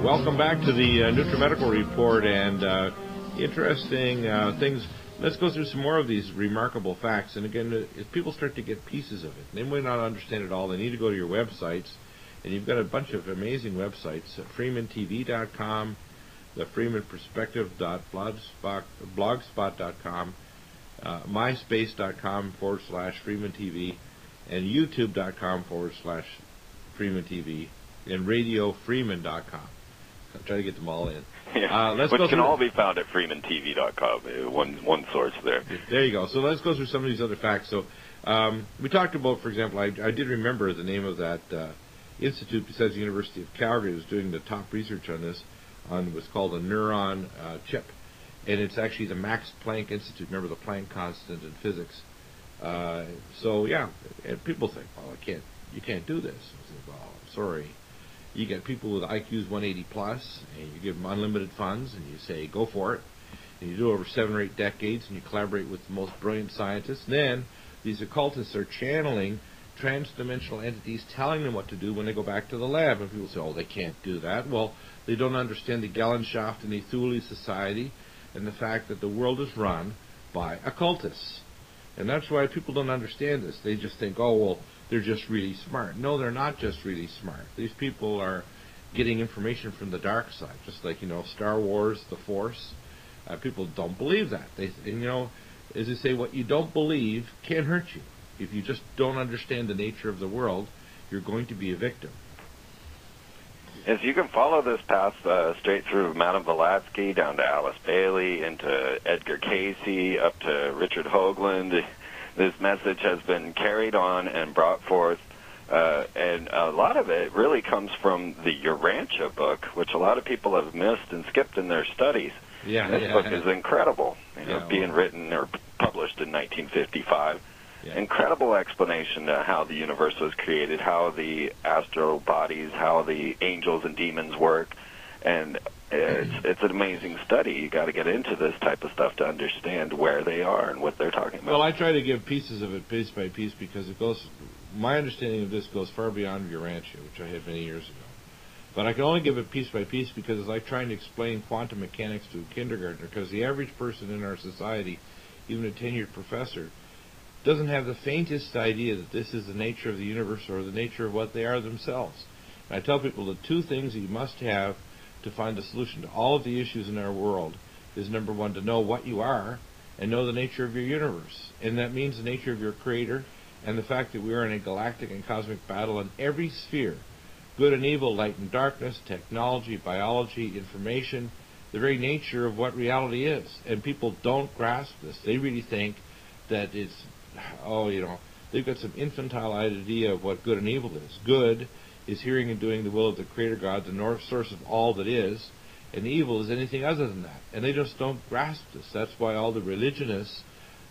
Welcome back to the Nutrimedical Report, and interesting things. Let's go through some more of these remarkable facts. And again, if people start to get pieces of it, they may not understand it all. They need to go to your websites, and you've got a bunch of amazing websites: FreemanTV.com, the FreemanPerspective.blogspot.com, MySpace.com/FreemanTV, and YouTube.com/FreemanTV, and RadioFreeman.com. I'll try to get them all in. Yeah. Which can all be found at FreemanTV.com. One source there. There you go. So let's go through some of these other facts. So we talked about, for example, I did remember the name of that institute besides the University of Calgary was doing the top research on this, on what's called a neuron chip. And it's actually the Max Planck Institute. Remember the Planck constant in physics. So, yeah, and people think, well, you can't do this. I say, well, I'm sorry. You get people with IQs 180 plus, and you give them unlimited funds, and you say, go for it. And you do it over 7 or 8 decades, and you collaborate with the most brilliant scientists. And then these occultists are channeling trans-dimensional entities, telling them what to do when they go back to the lab. And people say, oh, they can't do that. Well, they don't understand the Gesellschaft and the Thule Society and the fact that the world is run by occultists. And that's why people don't understand this. They just think, oh, well, they're just really smart. No, they're not just really smart. These people are getting information from the dark side, just like, Star Wars, the Force. People don't believe that. As they say, what you don't believe can hurt you. If you just don't understand the nature of the world, you're going to be a victim. Yes, you can follow this path straight through Madame Blavatsky, down to Alice Bailey, into Edgar Cayce, up to Richard Hoagland. This message has been carried on and brought forth, and a lot of it really comes from the Urantia book, which a lot of people have missed and skipped in their studies. This book is incredible, being written or published in 1955. Yeah. Incredible explanation to how the universe was created, how the astral bodies, how the angels and demons work, and it's an amazing study. You got to get into this type of stuff to understand where they are and what they're talking about. Well, I try to give pieces of it piece by piece because it goes. My understanding of this goes far beyond Urantia, which I had many years ago. But I can only give it piece by piece because it's like trying to explain quantum mechanics to a kindergartner. Because the average person in our society, even a tenured professor, doesn't have the faintest idea that this is the nature of the universe or the nature of what they are themselves. And I tell people the 2 things that you must have to find a solution to all of the issues in our world is, number 1, to know what you are and know the nature of your universe. And that means the nature of your creator and the fact that we are in a galactic and cosmic battle in every sphere. Good and evil, light and darkness, technology, biology, information, the very nature of what reality is. And people don't grasp this. They really think that it's, they've got some infantile idea of what good and evil is. Good is hearing and doing the will of the Creator God, the north source of all that is, and evil is anything other than that. And they just don't grasp this. That's why all the religionists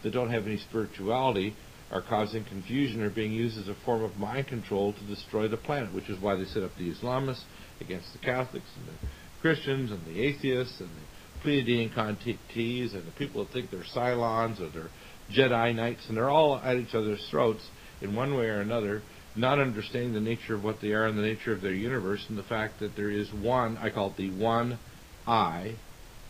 that don't have any spirituality are causing confusion or being used as a form of mind control to destroy the planet, which is why they set up the Islamists against the Catholics and the Christians and the atheists and the Pleiadian contactees and the people that think they're Cylons or they're Jedi Knights, and they're all at each other's throats in one way or another, not understanding the nature of what they are and the nature of their universe and the fact that there is one, I call it the one I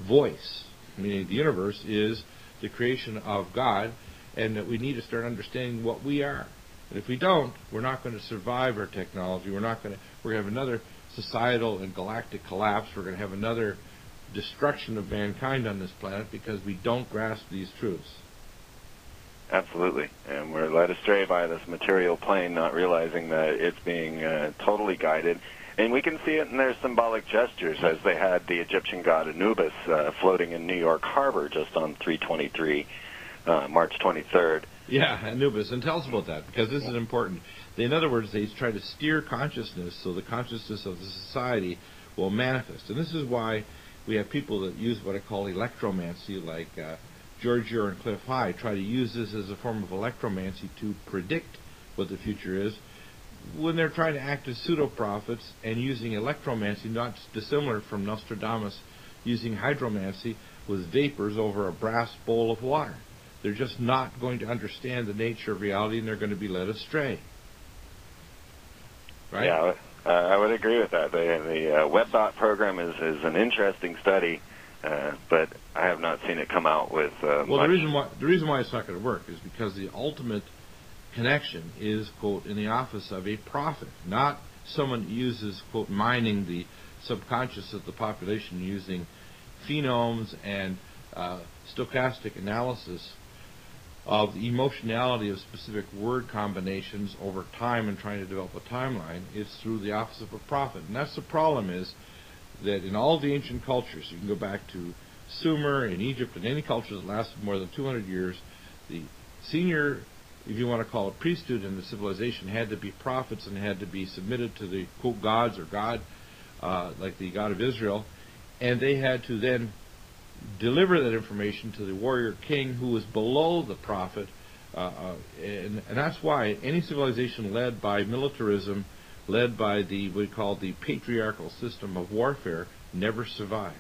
voice, meaning the universe is the creation of God, and that we need to start understanding what we are. And if we don't, we're not going to survive our technology. We're going to have another societal and galactic collapse. We're going to have another destruction of mankind on this planet because we don't grasp these truths. Absolutely. And we're led astray by this material plane, not realizing that it's being totally guided. And we can see it in their symbolic gestures, as they had the Egyptian god Anubis floating in New York Harbor just on 3/23, March 23rd. Yeah, Anubis. And tell us about that, because this is important. In other words, they try to steer consciousness so the consciousness of the society will manifest. And this is why we have people that use what I call electromancy, like George Ure and Cliff High, try to use this as a form of electromancy to predict what the future is, when they're trying to act as pseudo-prophets and using electromancy, not dissimilar from Nostradamus using hydromancy with vapors over a brass bowl of water. They're just not going to understand the nature of reality, and they're going to be led astray. Right? Yeah, I would agree with that. The WebBot program is an interesting study, but I have not seen it come out with well, much. the reason why it's not going to work is because the ultimate connection is, quote, in the office of a prophet, not someone who uses, quote, mining the subconscious of the population using phenomes and stochastic analysis of the emotionality of specific word combinations over time and trying to develop a timeline. It's through the office of a prophet. And that's the problem, is that in all the ancient cultures, you can go back to Sumer in Egypt and any culture that lasted more than 200 years, the senior, if you want to call it, priesthood in the civilization had to be prophets and had to be submitted to the, quote, gods or God, like the God of Israel, and they had to then deliver that information to the warrior king who was below the prophet, and that's why any civilization led by militarism, led by the, what we call the patriarchal system of warfare, never survived.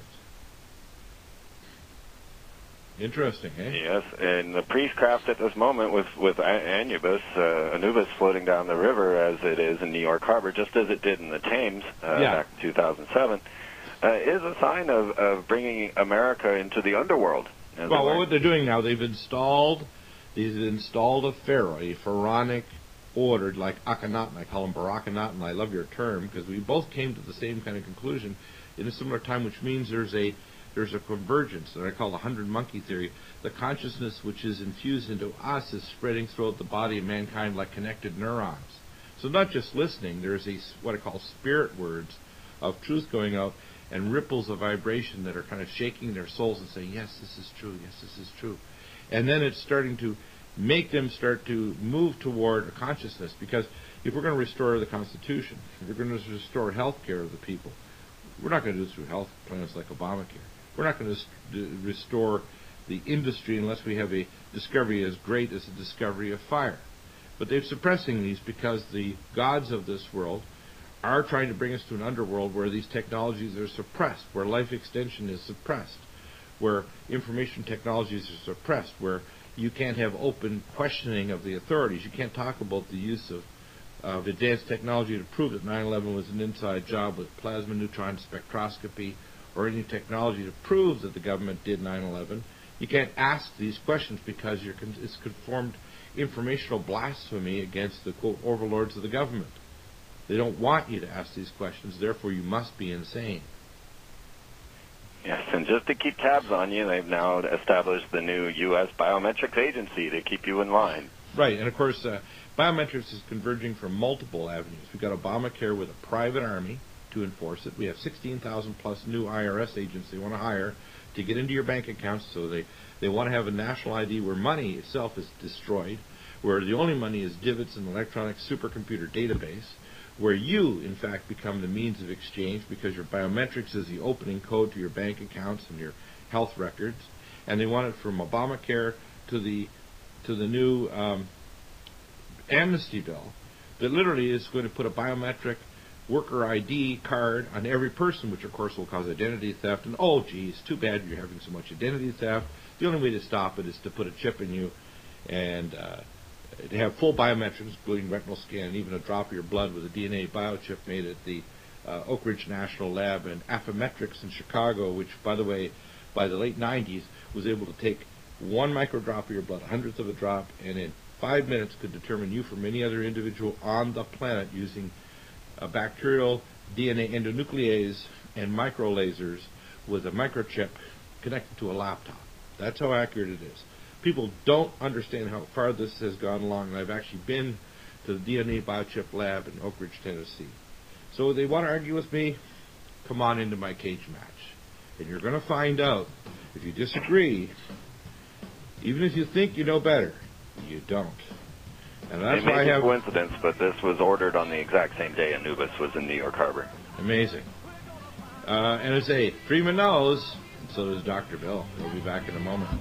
Interesting, eh? Yes, and the priestcraft at this moment with Anubis floating down the river as it is in New York Harbor, just as it did in the Thames back in 2007, is a sign of bringing America into the underworld. Well, what they're doing now, they've installed a pharaoh, a pharaonic order, like Akhenaten. I call him Barakhenaten. I love your term, because we both came to the same kind of conclusion in a similar time, which means there's a convergence that I call the 100-monkey theory. The consciousness which is infused into us is spreading throughout the body of mankind like connected neurons. So not just listening, there's what I call spirit words of truth going out, and ripples of vibration that are kind of shaking their souls and saying, yes, this is true, yes, this is true. And then it's starting to make them start to move toward a consciousness, because if we're going to restore the Constitution, if we're going to restore health care of the people, we're not going to do it through health plans like Obamacare. We're not going to restore the industry unless we have a discovery as great as the discovery of fire. But they're suppressing these because the gods of this world are trying to bring us to an underworld where these technologies are suppressed, where life extension is suppressed, where information technologies are suppressed, where you can't have open questioning of the authorities. You can't talk about the use of advanced technology to prove that 9/11 was an inside job with plasma neutron spectroscopy, or any technology to prove that the government did 9/11. You can't ask these questions because it's conformed informational blasphemy against the, quote, overlords of the government. They don't want you to ask these questions, therefore you must be insane. Yes, and just to keep tabs on you, they've now established the new U.S. Biometrics Agency to keep you in line. Right, and of course, biometrics is converging from multiple avenues. We've got Obamacare with a private army to enforce it. We have 16,000 plus new IRS agents they want to hire to get into your bank accounts, so they want to have a national ID where money itself is destroyed, where the only money is divots in an electronic supercomputer database, where you, in fact, become the means of exchange because your biometrics is the opening code to your bank accounts and your health records. And they want it from Obamacare to the new amnesty bill that literally is going to put a biometric worker ID card on every person, which, of course, will cause identity theft. And, oh, geez, too bad you're having so much identity theft. The only way to stop it is to put a chip in you and to have full biometrics, including retinal scan, and even a drop of your blood with a DNA biochip made at the Oak Ridge National Lab, and Affymetrix in Chicago, which, by the way, by the late 90s, was able to take one microdrop of your blood, a hundredth of a drop, and in 5 minutes could determine you from any other individual on the planet using a bacterial DNA endonuclease and microlasers with a microchip connected to a laptop. That's how accurate it is. People don't understand how far this has gone along, and I've actually been to the DNA biochip lab in Oak Ridge, Tennessee. So they want to argue with me? Come on into my cage match. And you're going to find out, if you disagree, even if you think you know better, you don't. And that's why I have... coincidence, but this was ordered on the exact same day Anubis was in New York Harbor. Amazing. And I say, Freeman knows, and so does Dr. Bill. We'll be back in a moment.